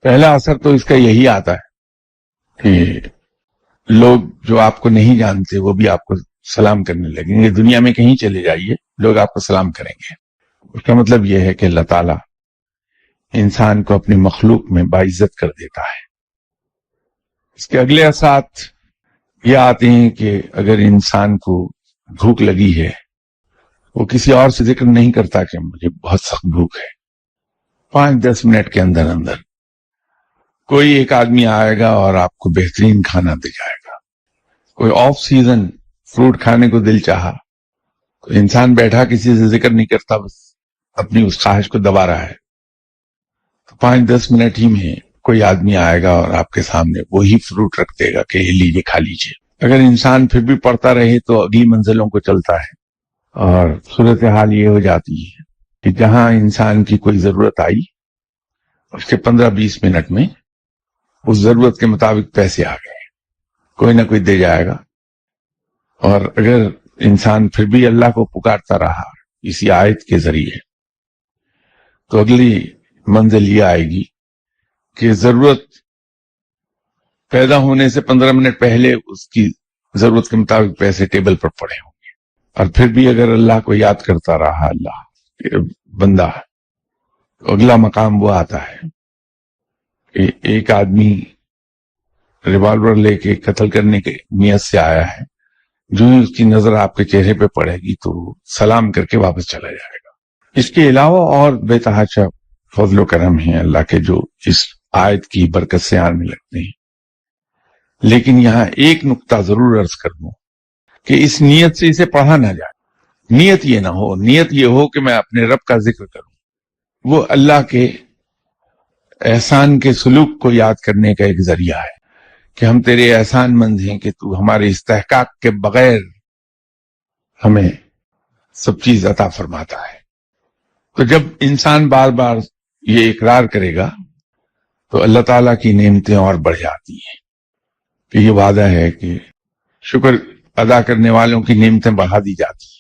پہلا اثر تو اس کا یہی آتا ہے کہ لوگ جو آپ کو نہیں جانتے وہ بھی آپ کو سلام کرنے لگیں گے. دنیا میں کہیں چلے جائیے لوگ آپ کو سلام کریں گے. اس کا مطلب یہ ہے کہ اللہ تعالیٰ انسان کو اپنی مخلوق میں باعزت کر دیتا ہے. اس کے اگلے اثرات یہ آتے ہیں کہ اگر انسان کو بھوک لگی ہے وہ کسی اور سے ذکر نہیں کرتا کہ مجھے بہت سخت بھوک ہے. 5-10 منٹ کے اندر اندر کوئی ایک آدمی آئے گا اور آپ کو بہترین کھانا دے جائے گا. کوئی آف سیزن فروٹ کھانے کو دل چاہا تو انسان بیٹھا کسی سے ذکر نہیں کرتا، بس اپنی اس خواہش کو دبا رہا ہے. تو 5-10 منٹ ہی میں کوئی آدمی آئے گا اور آپ کے سامنے وہی فروٹ رکھ دے گا کہ یہ لیجیے کھا لیجیے. اگر انسان پھر بھی پڑھتا رہے تو اگلی منزلوں کو چلتا ہے، اور صورتحال یہ ہو جاتی ہے کہ جہاں انسان کی کوئی ضرورت آئی اس کے 15-20 منٹ میں اس ضرورت کے مطابق پیسے آ گئے، کوئی نہ کوئی دے جائے گا. اور اگر انسان پھر بھی اللہ کو پکارتا رہا اسی آیت کے ذریعے تو اگلی منزل یہ آئے گی کہ ضرورت پیدا ہونے سے 15 منٹ پہلے اس کی ضرورت کے مطابق پیسے ٹیبل پر پڑے ہوں گے. اور پھر بھی اگر اللہ کو یاد کرتا رہا اللہ بندہ، تو اگلا مقام وہ آتا ہے کہ ایک آدمی ریوالور لے کے قتل کرنے کی نیت سے آیا ہے، جو ہی اس کی نظر آپ کے چہرے پہ پڑے گی تو سلام کر کے واپس چلا جائے گا. اس کے علاوہ اور بے تحاشا فضل و کرم ہیں اللہ کے جو اس آیت کی برکت سے آنے لگتے ہیں. لیکن یہاں ایک نقطہ ضرور عرض کر دوں کہ اس نیت سے اسے پڑھا نہ جائے. نیت یہ نہ ہو، نیت یہ ہو کہ میں اپنے رب کا ذکر کروں. وہ اللہ کے احسان کے سلوک کو یاد کرنے کا ایک ذریعہ ہے کہ ہم تیرے احسان مند ہیں کہ تو ہمارے استحقاق کے بغیر ہمیں سب چیز عطا فرماتا ہے. تو جب انسان بار بار یہ اقرار کرے گا تو اللہ تعالیٰ کی نعمتیں اور بڑھ جاتی ہیں. کہ یہ وعدہ ہے کہ شکر ادا کرنے والوں کی نعمتیں بڑھا دی جاتی ہیں.